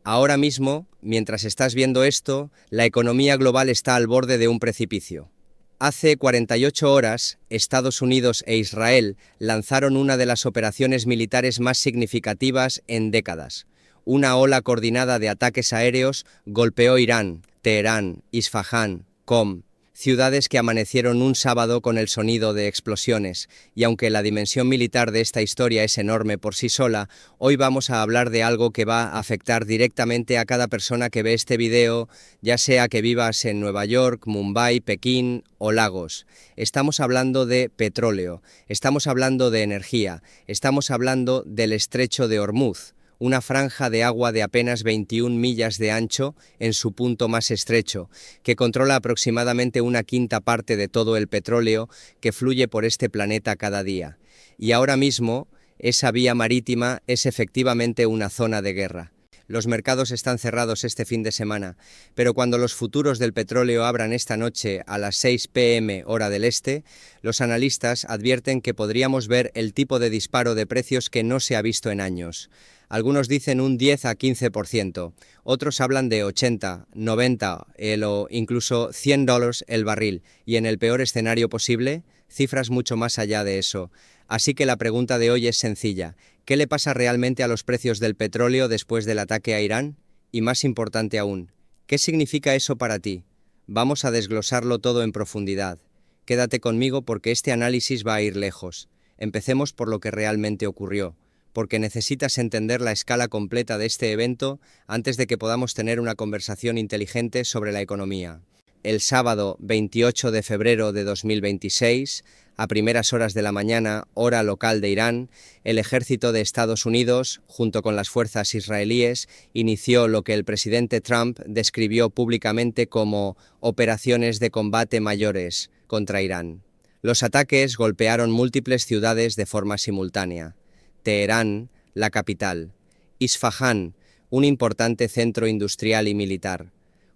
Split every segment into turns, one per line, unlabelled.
Ahora mismo, mientras estás viendo esto, la economía global está al borde de un precipicio. Hace 48 horas, Estados Unidos e Israel lanzaron una de las operaciones militares más significativas en décadas. Una ola coordinada de ataques aéreos golpeó Irán, Teherán, Isfahán, Qom, ciudades que amanecieron un sábado con el sonido de explosiones, y aunque la dimensión militar de esta historia es enorme por sí sola, hoy vamos a hablar de algo que va a afectar directamente a cada persona que ve este video, ya sea que vivas en Nueva York, Mumbai, Pekín o Lagos. Estamos hablando de petróleo, estamos hablando de energía, estamos hablando del estrecho de Hormuz, una franja de agua de apenas 21 millas de ancho en su punto más estrecho, que controla aproximadamente una quinta parte de todo el petróleo que fluye por este planeta cada día. Y ahora mismo, esa vía marítima es efectivamente una zona de guerra. Los mercados están cerrados este fin de semana, pero cuando los futuros del petróleo abran esta noche a las 6 p.m. hora del este, los analistas advierten que podríamos ver el tipo de disparo de precios que no se ha visto en años. Algunos dicen un 10 a 15%, otros hablan de 80, 90 o incluso $100 el barril, y en el peor escenario posible, cifras mucho más allá de eso. Así que la pregunta de hoy es sencilla: ¿qué le pasa realmente a los precios del petróleo después del ataque a Irán? Y más importante aún, ¿qué significa eso para ti? Vamos a desglosarlo todo en profundidad. Quédate conmigo porque este análisis va a ir lejos. Empecemos por lo que realmente ocurrió, porque necesitas entender la escala completa de este evento antes de que podamos tener una conversación inteligente sobre la economía. El sábado 28 de febrero de 2026, a primeras horas de la mañana, hora local de Irán, el ejército de Estados Unidos, junto con las fuerzas israelíes, inició lo que el presidente Trump describió públicamente como operaciones de combate mayores contra Irán. Los ataques golpearon múltiples ciudades de forma simultánea. Teherán, la capital; Isfahán, un importante centro industrial y militar;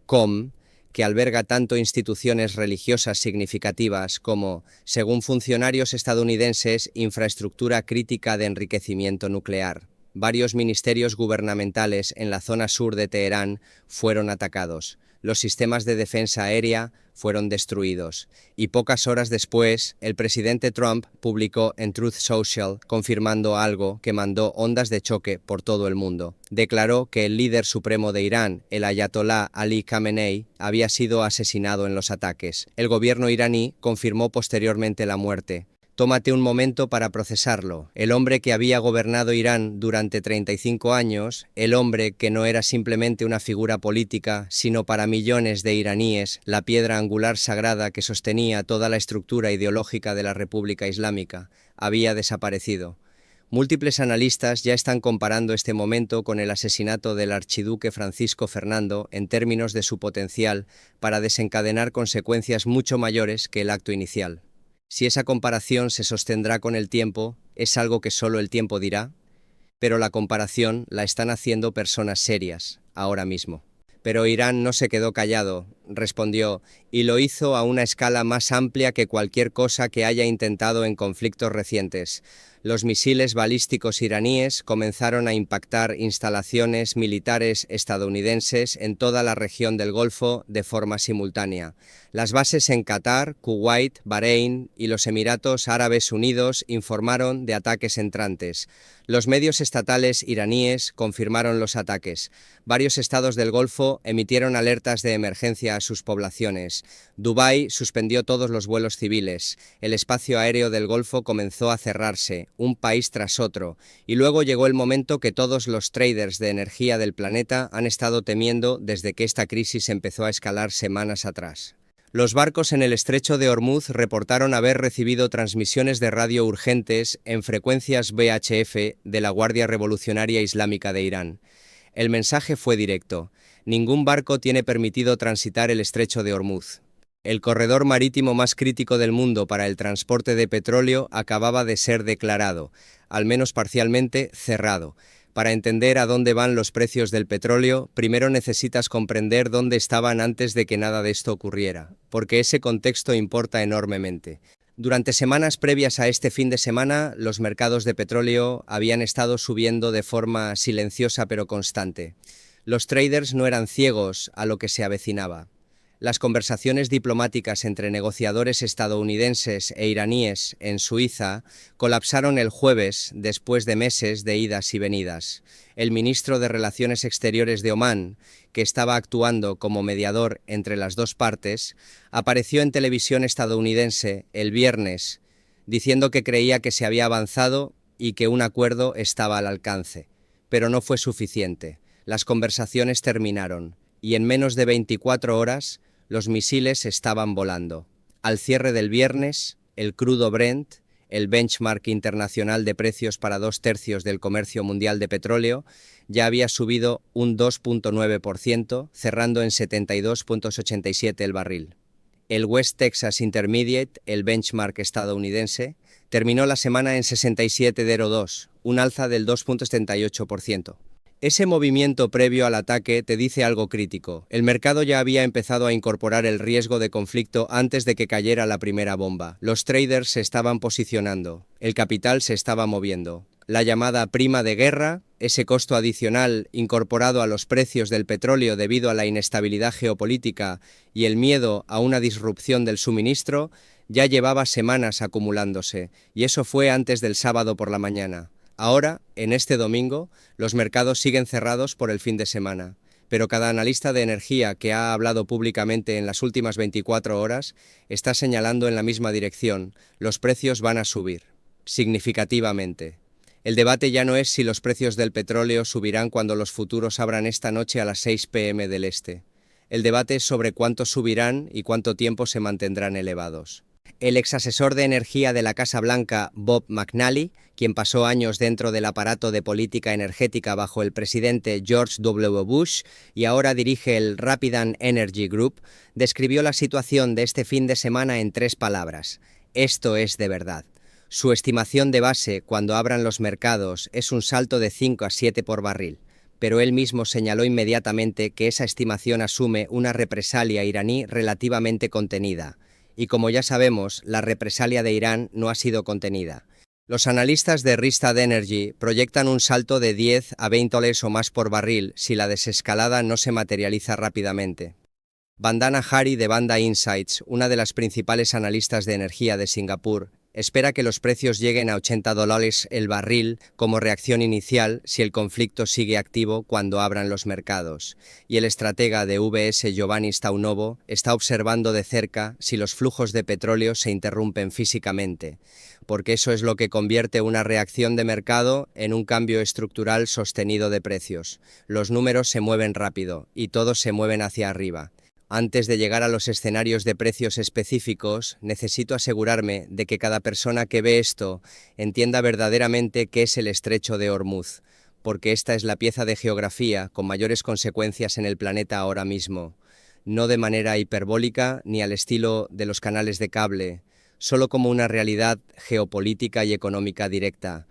Qom, que alberga tanto instituciones religiosas significativas como, según funcionarios estadounidenses, infraestructura crítica de enriquecimiento nuclear. Varios ministerios gubernamentales en la zona sur de Teherán fueron atacados. Los sistemas de defensa aérea fueron destruidos. Y pocas horas después, el presidente Trump publicó en Truth Social confirmando algo que mandó ondas de choque por todo el mundo. Declaró que el líder supremo de Irán, el ayatolá Ali Khamenei, había sido asesinado en los ataques. El gobierno iraní confirmó posteriormente la muerte. Tómate un momento para procesarlo. El hombre que había gobernado Irán durante 35 años, el hombre que no era simplemente una figura política, sino para millones de iraníes, la piedra angular sagrada que sostenía toda la estructura ideológica de la República Islámica, había desaparecido. Múltiples analistas ya están comparando este momento con el asesinato del archiduque Francisco Fernando en términos de su potencial para desencadenar consecuencias mucho mayores que el acto inicial. Si esa comparación se sostendrá con el tiempo, es algo que solo el tiempo dirá, pero la comparación la están haciendo personas serias, ahora mismo. Pero Irán no se quedó callado, respondió, y lo hizo a una escala más amplia que cualquier cosa que haya intentado en conflictos recientes. Los misiles balísticos iraníes comenzaron a impactar instalaciones militares estadounidenses en toda la región del Golfo de forma simultánea. Las bases en Qatar, Kuwait, Bahrein y los Emiratos Árabes Unidos informaron de ataques entrantes. Los medios estatales iraníes confirmaron los ataques. Varios estados del Golfo emitieron alertas de emergencia a sus poblaciones. Dubái suspendió todos los vuelos civiles. El espacio aéreo del Golfo comenzó a cerrarse, un país tras otro, y luego llegó el momento que todos los traders de energía del planeta han estado temiendo desde que esta crisis empezó a escalar semanas atrás. Los barcos en el estrecho de Hormuz reportaron haber recibido transmisiones de radio urgentes en frecuencias VHF de la Guardia Revolucionaria Islámica de Irán. El mensaje fue directo: ningún barco tiene permitido transitar el estrecho de Hormuz. El corredor marítimo más crítico del mundo para el transporte de petróleo acababa de ser declarado, al menos parcialmente, cerrado. Para entender a dónde van los precios del petróleo, primero necesitas comprender dónde estaban antes de que nada de esto ocurriera, porque ese contexto importa enormemente. Durante semanas previas a este fin de semana, los mercados de petróleo habían estado subiendo de forma silenciosa pero constante. Los traders no eran ciegos a lo que se avecinaba. Las conversaciones diplomáticas entre negociadores estadounidenses e iraníes en Suiza colapsaron el jueves después de meses de idas y venidas. El ministro de Relaciones Exteriores de Omán, que estaba actuando como mediador entre las dos partes, apareció en televisión estadounidense el viernes, diciendo que creía que se había avanzado y que un acuerdo estaba al alcance. Pero no fue suficiente. Las conversaciones terminaron, y en menos de 24 horas, los misiles estaban volando. Al cierre del viernes, el crudo Brent, el benchmark internacional de precios para 2/3 del comercio mundial de petróleo, ya había subido un 2,9%, cerrando en 72,87 el barril. El West Texas Intermediate, el benchmark estadounidense, terminó la semana en 67,02, un alza del 2,78%. Ese movimiento previo al ataque te dice algo crítico. El mercado ya había empezado a incorporar el riesgo de conflicto antes de que cayera la primera bomba. Los traders se estaban posicionando, el capital se estaba moviendo. La llamada prima de guerra, ese costo adicional incorporado a los precios del petróleo debido a la inestabilidad geopolítica y el miedo a una disrupción del suministro, ya llevaba semanas acumulándose, y eso fue antes del sábado por la mañana. Ahora, en este domingo, los mercados siguen cerrados por el fin de semana, pero cada analista de energía que ha hablado públicamente en las últimas 24 horas está señalando en la misma dirección: los precios van a subir, significativamente. El debate ya no es si los precios del petróleo subirán cuando los futuros abran esta noche a las 6 p.m. del este. El debate es sobre cuánto subirán y cuánto tiempo se mantendrán elevados. El exasesor de energía de la Casa Blanca, Bob McNally, quien pasó años dentro del aparato de política energética bajo el presidente George W. Bush y ahora dirige el Rapidan Energy Group, describió la situación de este fin de semana en 3 palabras: esto es de verdad. Su estimación de base cuando abran los mercados es un salto de 5 a 7 por barril, pero él mismo señaló inmediatamente que esa estimación asume una represalia iraní relativamente contenida. Y como ya sabemos, la represalia de Irán no ha sido contenida. Los analistas de Rystad Energy proyectan un salto de 10 a 20 dólares o más por barril si la desescalada no se materializa rápidamente. Vandana Hari de Vanda Insights, una de las principales analistas de energía de Singapur, espera que los precios lleguen a 80 dólares el barril como reacción inicial si el conflicto sigue activo cuando abran los mercados. Y el estratega de VS Giovanni Staunovo está observando de cerca si los flujos de petróleo se interrumpen físicamente, porque eso es lo que convierte una reacción de mercado en un cambio estructural sostenido de precios. Los números se mueven rápido y todos se mueven hacia arriba. Antes de llegar a los escenarios de precios específicos, necesito asegurarme de que cada persona que ve esto entienda verdaderamente qué es el Estrecho de Hormuz, porque esta es la pieza de geografía con mayores consecuencias en el planeta ahora mismo, no de manera hiperbólica ni al estilo de los canales de cable, solo como una realidad geopolítica y económica directa.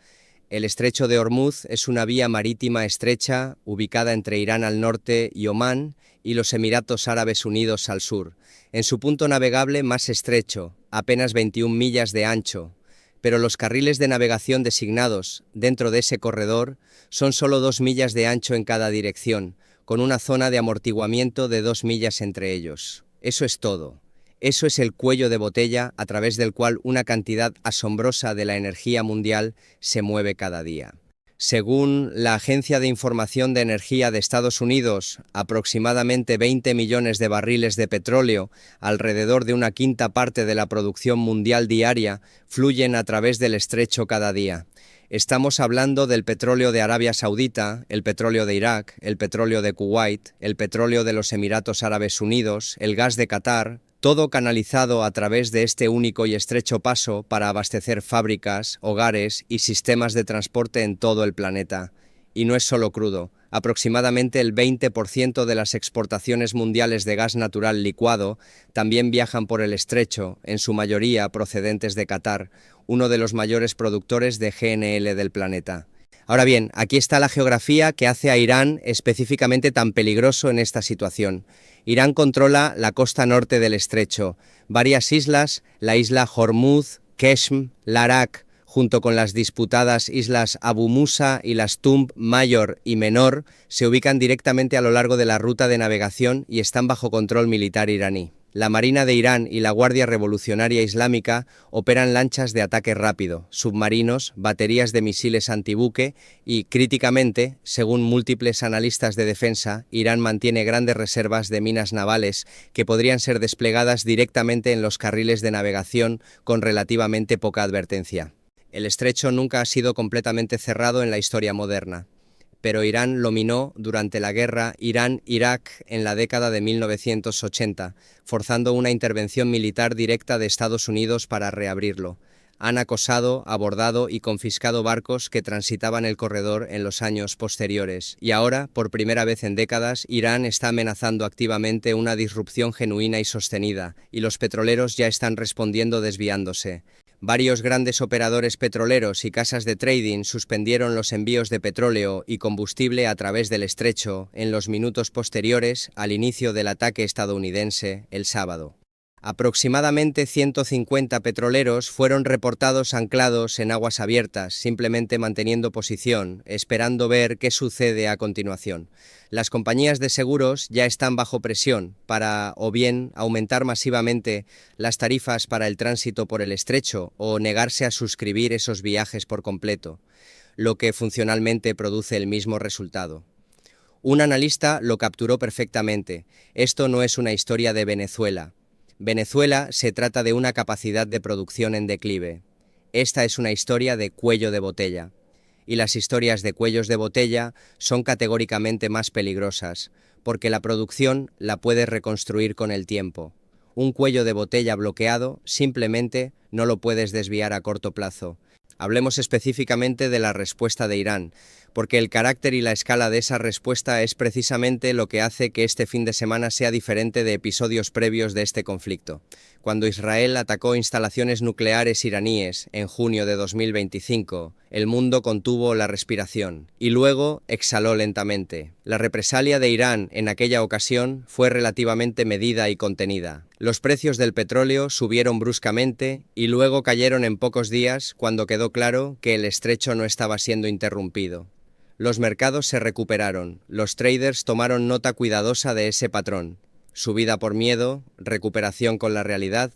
El Estrecho de Hormuz es una vía marítima estrecha ubicada entre Irán al norte y Omán y los Emiratos Árabes Unidos al sur, en su punto navegable más estrecho, apenas 21 millas de ancho, pero los carriles de navegación designados dentro de ese corredor son solo 2 millas de ancho en cada dirección, con una zona de amortiguamiento de 2 millas entre ellos. Eso es todo. Eso es el cuello de botella a través del cual una cantidad asombrosa de la energía mundial se mueve cada día. Según la Agencia de Información de Energía de Estados Unidos, aproximadamente 20 millones de barriles de petróleo, alrededor de una quinta parte de la producción mundial diaria, fluyen a través del estrecho cada día. Estamos hablando del petróleo de Arabia Saudita, el petróleo de Irak, el petróleo de Kuwait, el petróleo de los Emiratos Árabes Unidos, el gas de Qatar, todo canalizado a través de este único y estrecho paso para abastecer fábricas, hogares y sistemas de transporte en todo el planeta. Y no es solo crudo. Aproximadamente el 20% de las exportaciones mundiales de gas natural licuado también viajan por el estrecho, en su mayoría procedentes de Qatar, uno de los mayores productores de GNL del planeta. Ahora bien, aquí está la geografía que hace a Irán específicamente tan peligroso en esta situación. Irán controla la costa norte del estrecho, varias islas, la isla Hormuz, Keshm, Larak, junto con las disputadas islas Abu Musa y las Tumb Mayor y Menor, se ubican directamente a lo largo de la ruta de navegación y están bajo control militar iraní. La Marina de Irán y la Guardia Revolucionaria Islámica operan lanchas de ataque rápido, submarinos, baterías de misiles antibuque y, críticamente, según múltiples analistas de defensa, Irán mantiene grandes reservas de minas navales que podrían ser desplegadas directamente en los carriles de navegación con relativamente poca advertencia. El estrecho nunca ha sido completamente cerrado en la historia moderna, pero Irán lo minó durante la guerra Irán-Irak en la década de 1980, forzando una intervención militar directa de Estados Unidos para reabrirlo. Han acosado, abordado y confiscado barcos que transitaban el corredor en los años posteriores. Y ahora, por primera vez en décadas, Irán está amenazando activamente una disrupción genuina y sostenida, y los petroleros ya están respondiendo desviándose. Varios grandes operadores petroleros y casas de trading suspendieron los envíos de petróleo y combustible a través del estrecho en los minutos posteriores al inicio del ataque estadounidense el sábado. Aproximadamente 150 petroleros fueron reportados anclados en aguas abiertas, simplemente manteniendo posición, esperando ver qué sucede a continuación. Las compañías de seguros ya están bajo presión para o bien aumentar masivamente las tarifas para el tránsito por el estrecho o negarse a suscribir esos viajes por completo, lo que funcionalmente produce el mismo resultado. Un analista lo capturó perfectamente. Esto no es una historia de Venezuela. Venezuela se trata de una capacidad de producción en declive. Esta es una historia de cuello de botella. Y las historias de cuellos de botella son categóricamente más peligrosas, porque la producción la puedes reconstruir con el tiempo. Un cuello de botella bloqueado simplemente no lo puedes desviar a corto plazo. Hablemos específicamente de la respuesta de Irán, porque el carácter y la escala de esa respuesta es precisamente lo que hace que este fin de semana sea diferente de episodios previos de este conflicto. Cuando Israel atacó instalaciones nucleares iraníes en junio de 2025, el mundo contuvo la respiración y luego exhaló lentamente. La represalia de Irán en aquella ocasión fue relativamente medida y contenida. Los precios del petróleo subieron bruscamente y luego cayeron en pocos días cuando quedó claro que el estrecho no estaba siendo interrumpido. Los mercados se recuperaron, los traders tomaron nota cuidadosa de ese patrón. Subida por miedo, recuperación con la realidad,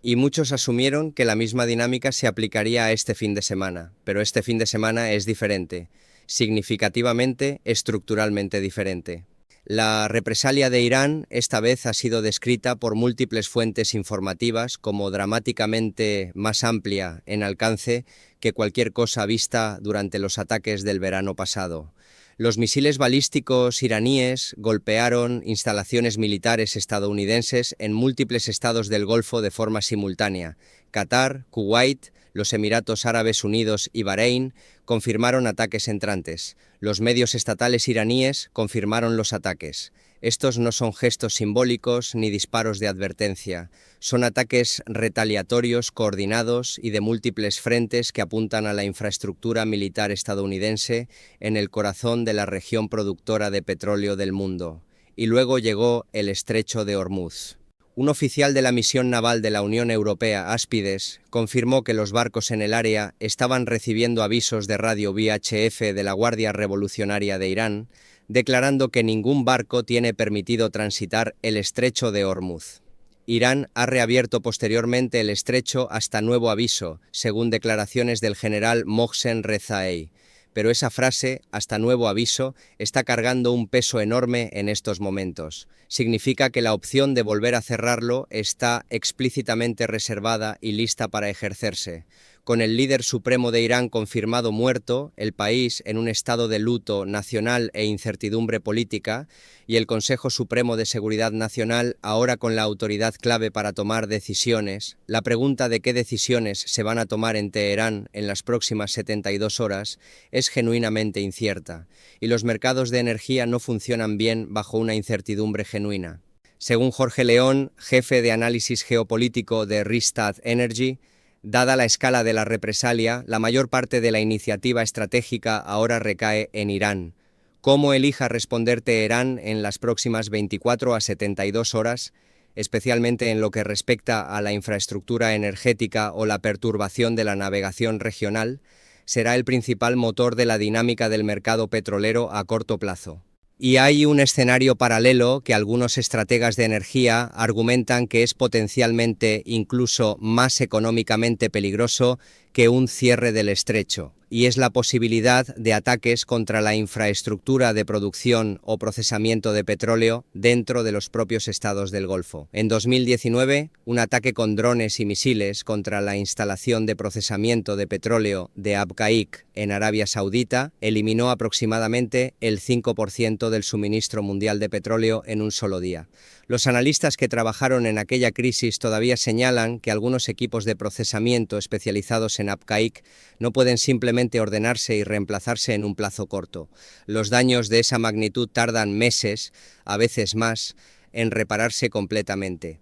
y muchos asumieron que la misma dinámica se aplicaría a este fin de semana, pero este fin de semana es diferente, significativamente, estructuralmente diferente. La represalia de Irán esta vez ha sido descrita por múltiples fuentes informativas como dramáticamente más amplia en alcance que cualquier cosa vista durante los ataques del verano pasado. Los misiles balísticos iraníes golpearon instalaciones militares estadounidenses en múltiples estados del Golfo de forma simultánea. Qatar, Kuwait, los Emiratos Árabes Unidos y Bahrein confirmaron ataques entrantes. Los medios estatales iraníes confirmaron los ataques. Estos no son gestos simbólicos ni disparos de advertencia. Son ataques retaliatorios, coordinados y de múltiples frentes que apuntan a la infraestructura militar estadounidense en el corazón de la región productora de petróleo del mundo. Y luego llegó el estrecho de Hormuz. Un oficial de la misión naval de la Unión Europea, Aspides, confirmó que los barcos en el área estaban recibiendo avisos de radio VHF de la Guardia Revolucionaria de Irán, declarando que ningún barco tiene permitido transitar el estrecho de Hormuz. Irán ha reabierto posteriormente el estrecho hasta nuevo aviso, según declaraciones del general Mohsen Rezaei. Pero esa frase, hasta nuevo aviso, está cargando un peso enorme en estos momentos. Significa que la opción de volver a cerrarlo está explícitamente reservada y lista para ejercerse. Con el líder supremo de Irán confirmado muerto, el país en un estado de luto nacional e incertidumbre política, y el Consejo Supremo de Seguridad Nacional ahora con la autoridad clave para tomar decisiones, la pregunta de qué decisiones se van a tomar en Teherán en las próximas 72 horas es genuinamente incierta, y los mercados de energía no funcionan bien bajo una incertidumbre genuina. Según Jorge León, jefe de análisis geopolítico de Rystad Energy, dada la escala de la represalia, la mayor parte de la iniciativa estratégica ahora recae en Irán. Cómo elija responder Teherán en las próximas 24 a 72 horas especialmente en lo que respecta a la infraestructura energética o la perturbación de la navegación regional, será el principal motor de la dinámica del mercado petrolero a corto plazo. Y hay un escenario paralelo que algunos estrategas de energía argumentan que es potencialmente incluso más económicamente peligroso que un cierre del estrecho, y es la posibilidad de ataques contra la infraestructura de producción o procesamiento de petróleo dentro de los propios estados del Golfo. En 2019, un ataque con drones y misiles contra la instalación de procesamiento de petróleo de Abqaiq en Arabia Saudita eliminó aproximadamente el 5% del suministro mundial de petróleo en un solo día. Los analistas que trabajaron en aquella crisis todavía señalan que algunos equipos de procesamiento especializados en Abqaiq no pueden simplemente ordenarse y reemplazarse en un plazo corto. Los daños de esa magnitud tardan meses, a veces más, en repararse completamente.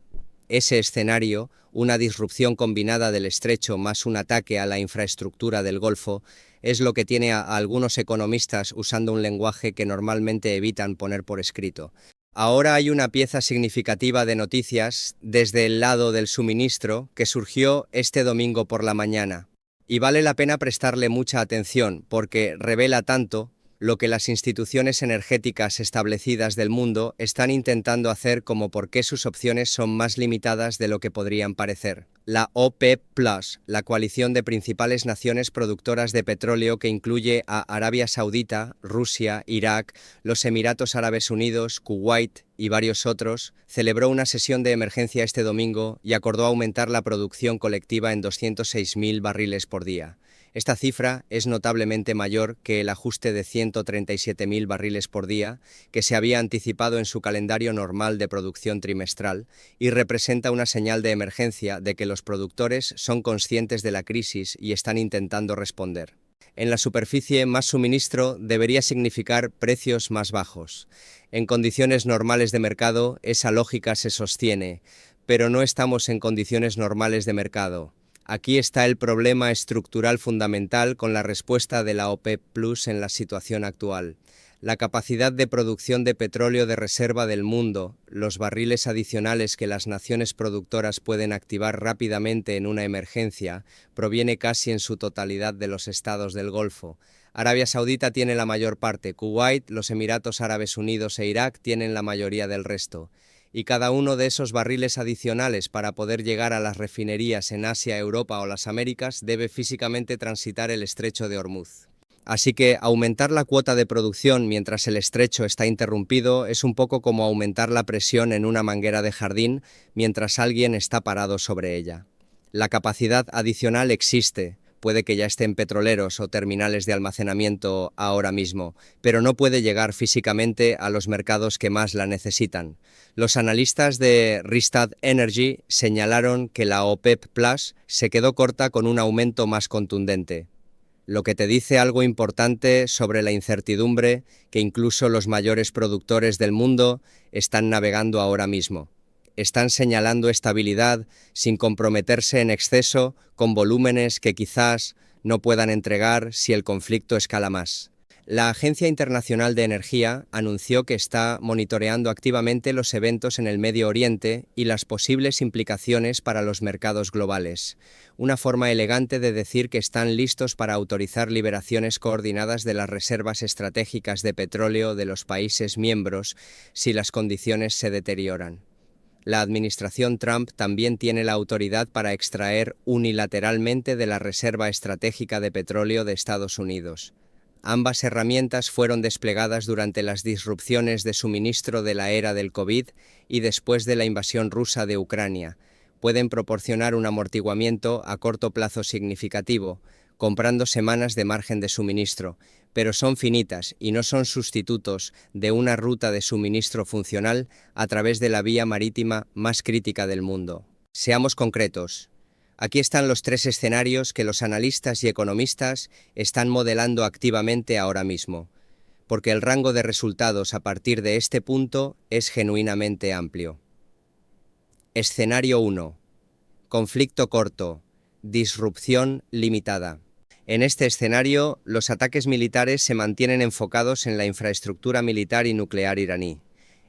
Ese escenario, una disrupción combinada del estrecho más un ataque a la infraestructura del Golfo, es lo que tiene a algunos economistas usando un lenguaje que normalmente evitan poner por escrito. Ahora hay una pieza significativa de noticias desde el lado del suministro que surgió este domingo por la mañana. Y vale la pena prestarle mucha atención porque revela tanto lo que las instituciones energéticas establecidas del mundo están intentando hacer como por qué sus opciones son más limitadas de lo que podrían parecer. La OPEP+, la coalición de principales naciones productoras de petróleo que incluye a Arabia Saudita, Rusia, Irak, los Emiratos Árabes Unidos, Kuwait y varios otros, celebró una sesión de emergencia este domingo y acordó aumentar la producción colectiva en 206.000 barriles por día. Esta cifra es notablemente mayor que el ajuste de 137.000 barriles por día que se había anticipado en su calendario normal de producción trimestral y representa una señal de emergencia de que los productores son conscientes de la crisis y están intentando responder. En la superficie, más suministro debería significar precios más bajos. En condiciones normales de mercado, esa lógica se sostiene, pero no estamos en condiciones normales de mercado. Aquí está el problema estructural fundamental con la respuesta de la OPEP Plus en la situación actual. La capacidad de producción de petróleo de reserva del mundo, los barriles adicionales que las naciones productoras pueden activar rápidamente en una emergencia, proviene casi en su totalidad de los estados del Golfo. Arabia Saudita tiene la mayor parte, Kuwait, los Emiratos Árabes Unidos e Irak tienen la mayoría del resto. Y cada uno de esos barriles adicionales para poder llegar a las refinerías en Asia, Europa o las Américas debe físicamente transitar el estrecho de Hormuz. Así que aumentar la cuota de producción mientras el estrecho está interrumpido es un poco como aumentar la presión en una manguera de jardín mientras alguien está parado sobre ella. La capacidad adicional existe. Puede que ya estén petroleros o terminales de almacenamiento ahora mismo, pero no puede llegar físicamente a los mercados que más la necesitan. Los analistas de Rystad Energy señalaron que la OPEP Plus se quedó corta con un aumento más contundente, lo que te dice algo importante sobre la incertidumbre que incluso los mayores productores del mundo están navegando ahora mismo. Están señalando estabilidad sin comprometerse en exceso con volúmenes que quizás no puedan entregar si el conflicto escala más. La Agencia Internacional de Energía anunció que está monitoreando activamente los eventos en el Medio Oriente y las posibles implicaciones para los mercados globales. Una forma elegante de decir que están listos para autorizar liberaciones coordinadas de las reservas estratégicas de petróleo de los países miembros si las condiciones se deterioran. La administración Trump también tiene la autoridad para extraer unilateralmente de la Reserva Estratégica de Petróleo de Estados Unidos. Ambas herramientas fueron desplegadas durante las disrupciones de suministro de la era del COVID y después de la invasión rusa de Ucrania. Pueden proporcionar un amortiguamiento a corto plazo significativo, comprando semanas de margen de suministro, pero son finitas y no son sustitutos de una ruta de suministro funcional a través de la vía marítima más crítica del mundo. Seamos concretos. Aquí están los tres escenarios que los analistas y economistas están modelando activamente ahora mismo, porque el rango de resultados a partir de este punto es genuinamente amplio. Escenario 1. Conflicto corto. Disrupción limitada. En este escenario, los ataques militares se mantienen enfocados en la infraestructura militar y nuclear iraní.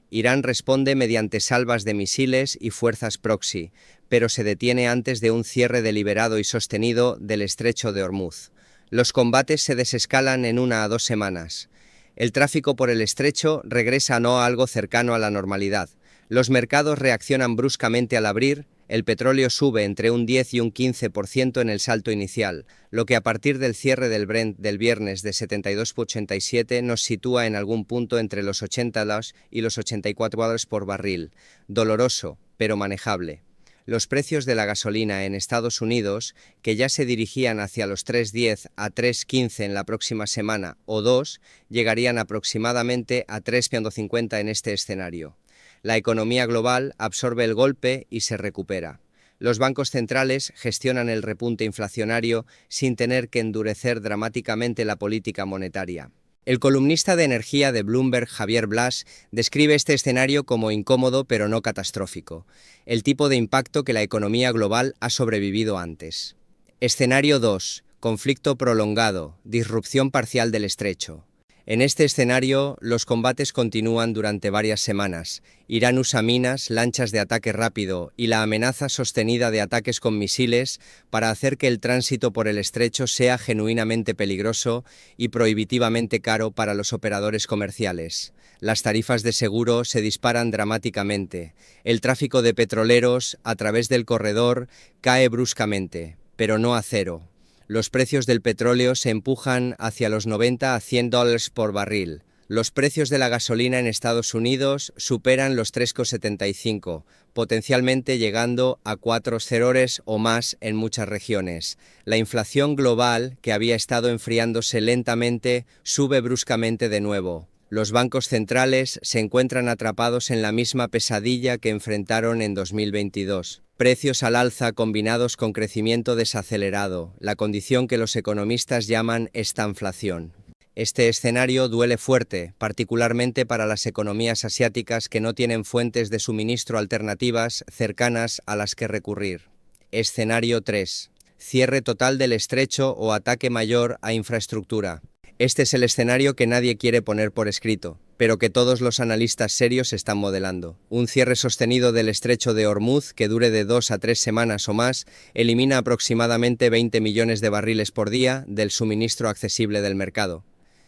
Irán responde mediante salvas de misiles y fuerzas proxy, pero se detiene antes de un cierre deliberado y sostenido del estrecho de Hormuz. Los combates se desescalan en 1 a 2 semanas. El tráfico por el estrecho regresa no a algo cercano a la normalidad. Los mercados reaccionan bruscamente al abrir, el petróleo sube entre un 10 y un 15% en el salto inicial, lo que a partir del cierre del Brent del viernes de 72,87 nos sitúa en algún punto entre los $80 y los $84 por barril. Doloroso, pero manejable. Los precios de la gasolina en Estados Unidos, que ya se dirigían hacia los 3,10 a 3,15 en la próxima semana o 2, llegarían aproximadamente a 3,50 en este escenario. La economía global absorbe el golpe y se recupera. Los bancos centrales gestionan el repunte inflacionario sin tener que endurecer dramáticamente la política monetaria. El columnista de energía de Bloomberg, Javier Blas, describe este escenario como incómodo pero no catastrófico, el tipo de impacto que la economía global ha sobrevivido antes. Escenario 2. Conflicto prolongado, disrupción parcial del estrecho. En este escenario, los combates continúan durante varias semanas. Irán usa minas, lanchas de ataque rápido y la amenaza sostenida de ataques con misiles para hacer que el tránsito por el estrecho sea genuinamente peligroso y prohibitivamente caro para los operadores comerciales. Las tarifas de seguro se disparan dramáticamente. El tráfico de petroleros a través del corredor cae bruscamente, pero no a cero. Los precios del petróleo se empujan hacia los 90 a $100 por barril. Los precios de la gasolina en Estados Unidos superan los 3,75, potencialmente llegando a $4 o más en muchas regiones. La inflación global, que había estado enfriándose lentamente, sube bruscamente de nuevo. Los bancos centrales se encuentran atrapados en la misma pesadilla que enfrentaron en 2022. Precios al alza combinados con crecimiento desacelerado, la condición que los economistas llaman estanflación. Este escenario duele fuerte, particularmente para las economías asiáticas que no tienen fuentes de suministro alternativas cercanas a las que recurrir. Escenario 3. Cierre total del estrecho o ataque mayor a infraestructura. Este es el escenario que nadie quiere poner por escrito, pero que todos los analistas serios están modelando. Un cierre sostenido del estrecho de Hormuz, que dure de 2 a 3 semanas o más, elimina aproximadamente 20 millones de barriles por día del suministro accesible del mercado.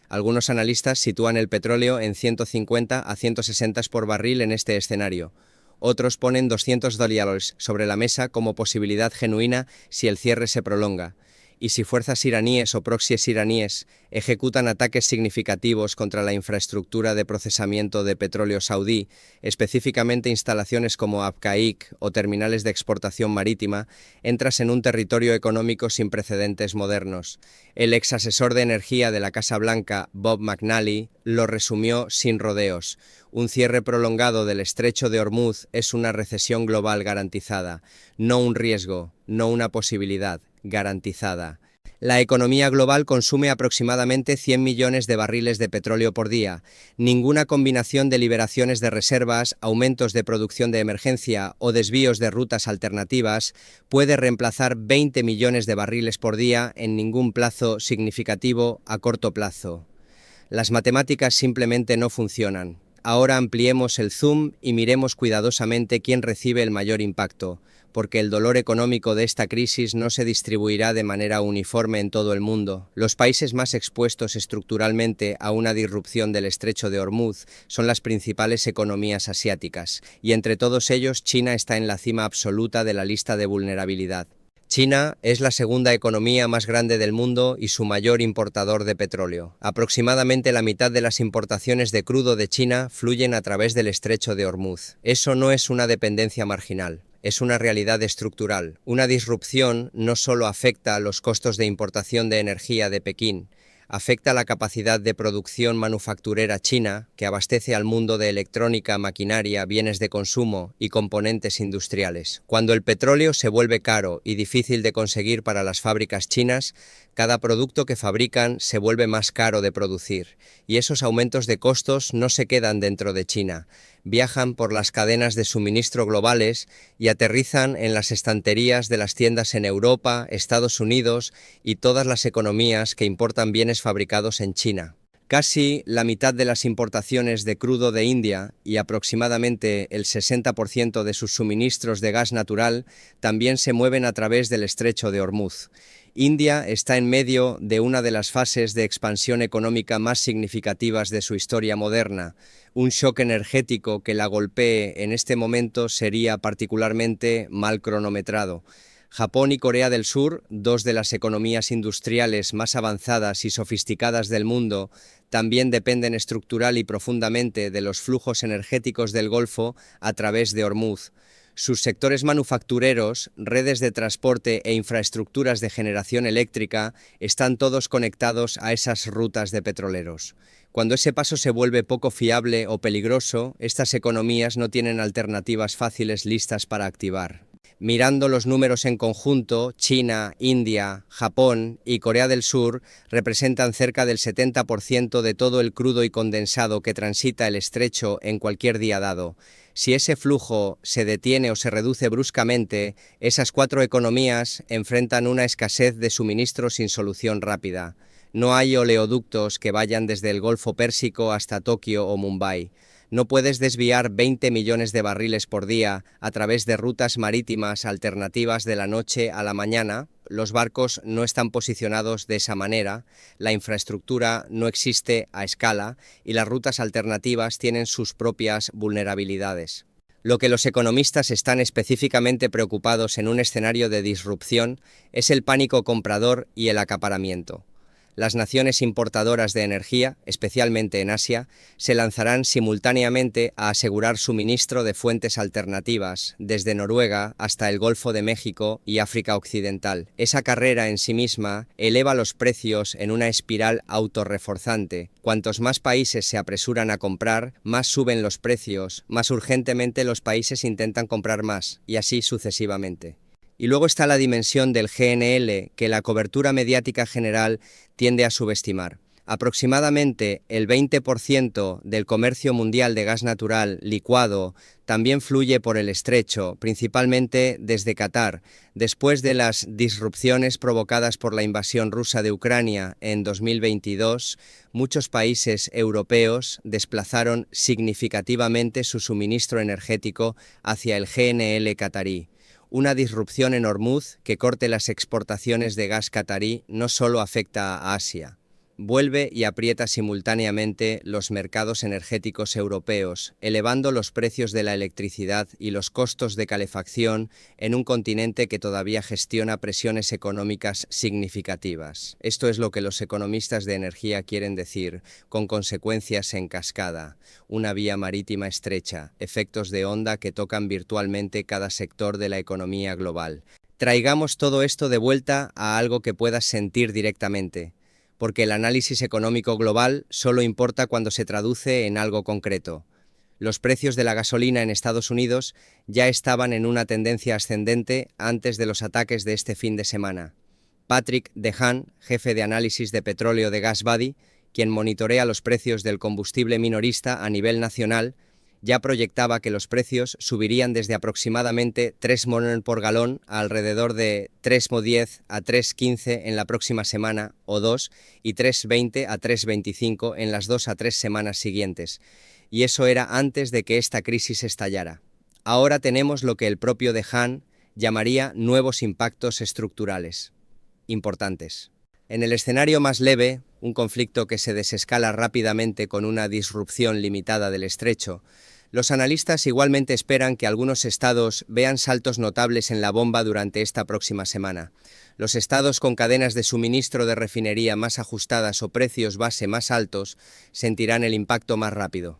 Algunos analistas sitúan el petróleo en 150 a 160 por barril en este escenario. Otros ponen $200 sobre la mesa como posibilidad genuina si el cierre se prolonga. Y si fuerzas iraníes o proxies iraníes ejecutan ataques significativos contra la infraestructura de procesamiento de petróleo saudí, específicamente instalaciones como Abqaiq o terminales de exportación marítima, entras en un territorio económico sin precedentes modernos. El ex asesor de energía de la Casa Blanca, Bob McNally, lo resumió sin rodeos. Un cierre prolongado del estrecho de Hormuz es una recesión global garantizada, no un riesgo, no una posibilidad, garantizada. La economía global consume aproximadamente 100 millones de barriles de petróleo por día. Ninguna combinación de liberaciones de reservas, aumentos de producción de emergencia o desvíos de rutas alternativas puede reemplazar 20 millones de barriles por día en ningún plazo significativo a corto plazo. Las matemáticas simplemente no funcionan. Ahora ampliemos el zoom y miremos cuidadosamente quién recibe el mayor impacto, porque el dolor económico de esta crisis no se distribuirá de manera uniforme en todo el mundo. Los países más expuestos estructuralmente a una disrupción del estrecho de Hormuz son las principales economías asiáticas, y entre todos ellos China está en la cima absoluta de la lista de vulnerabilidad. China es la segunda economía más grande del mundo y su mayor importador de petróleo. Aproximadamente la mitad de las importaciones de crudo de China fluyen a través del estrecho de Hormuz. Eso no es una dependencia marginal. Es una realidad estructural. Una disrupción no solo afecta a los costos de importación de energía de Pekín, afecta la capacidad de producción manufacturera china, que abastece al mundo de electrónica, maquinaria, bienes de consumo y componentes industriales. Cuando el petróleo se vuelve caro y difícil de conseguir para las fábricas chinas, cada producto que fabrican se vuelve más caro de producir, y esos aumentos de costos no se quedan dentro de China, viajan por las cadenas de suministro globales y aterrizan en las estanterías de las tiendas en Europa, Estados Unidos y todas las economías que importan bienes fabricados en China. Casi la mitad de las importaciones de crudo de India y aproximadamente el 60% de sus suministros de gas natural también se mueven a través del estrecho de Hormuz. India está en medio de una de las fases de expansión económica más significativas de su historia moderna. Un shock energético que la golpee en este momento sería particularmente mal cronometrado. Japón y Corea del Sur, dos de las economías industriales más avanzadas y sofisticadas del mundo, también dependen estructural y profundamente de los flujos energéticos del Golfo a través de Hormuz. Sus sectores manufactureros, redes de transporte e infraestructuras de generación eléctrica están todos conectados a esas rutas de petroleros. Cuando ese paso se vuelve poco fiable o peligroso, estas economías no tienen alternativas fáciles listas para activar. Mirando los números en conjunto, China, India, Japón y Corea del Sur representan cerca del 70% de todo el crudo y condensado que transita el estrecho en cualquier día dado. Si ese flujo se detiene o se reduce bruscamente, esas cuatro economías enfrentan una escasez de suministro sin solución rápida. No hay oleoductos que vayan desde el Golfo Pérsico hasta Tokio o Mumbai. No puedes desviar 20 millones de barriles por día a través de rutas marítimas alternativas de la noche a la mañana. Los barcos no están posicionados de esa manera, la infraestructura no existe a escala y las rutas alternativas tienen sus propias vulnerabilidades. Lo que los economistas están específicamente preocupados en un escenario de disrupción es el pánico comprador y el acaparamiento. Las naciones importadoras de energía, especialmente en Asia, se lanzarán simultáneamente a asegurar suministro de fuentes alternativas, desde Noruega hasta el Golfo de México y África Occidental. Esa carrera en sí misma eleva los precios en una espiral autorreforzante. Cuantos más países se apresuran a comprar, más suben los precios, más urgentemente los países intentan comprar más, y así sucesivamente. Y luego está la dimensión del GNL, que la cobertura mediática general tiende a subestimar. Aproximadamente el 20% del comercio mundial de gas natural licuado también fluye por el estrecho, principalmente desde Qatar. Después de las disrupciones provocadas por la invasión rusa de Ucrania en 2022, muchos países europeos desplazaron significativamente su suministro energético hacia el GNL qatarí. Una disrupción en Hormuz que corte las exportaciones de gas qatarí no solo afecta a Asia. Vuelve y aprieta simultáneamente los mercados energéticos europeos, elevando los precios de la electricidad y los costos de calefacción en un continente que todavía gestiona presiones económicas significativas. Esto es lo que los economistas de energía quieren decir, con consecuencias en cascada, una vía marítima estrecha, efectos de onda que tocan virtualmente cada sector de la economía global. Traigamos todo esto de vuelta a algo que puedas sentir directamente, porque el análisis económico global solo importa cuando se traduce en algo concreto. Los precios de la gasolina en Estados Unidos ya estaban en una tendencia ascendente antes de los ataques de este fin de semana. Patrick DeHaan, jefe de análisis de petróleo de GasBuddy, quien monitorea los precios del combustible minorista a nivel nacional, ya proyectaba que los precios subirían desde aproximadamente 3 MOL por galón a alrededor de 3,10 a 3,15 en la próxima semana o 2 y 3,20 a 3,25 en las 2 a 3 semanas siguientes. Y eso era antes de que esta crisis estallara. Ahora tenemos lo que el propio DeHaan llamaría nuevos impactos estructurales importantes. En el escenario más leve, un conflicto que se desescala rápidamente con una disrupción limitada del estrecho, los analistas igualmente esperan que algunos estados vean saltos notables en la bomba durante esta próxima semana. Los estados con cadenas de suministro de refinería más ajustadas o precios base más altos sentirán el impacto más rápido.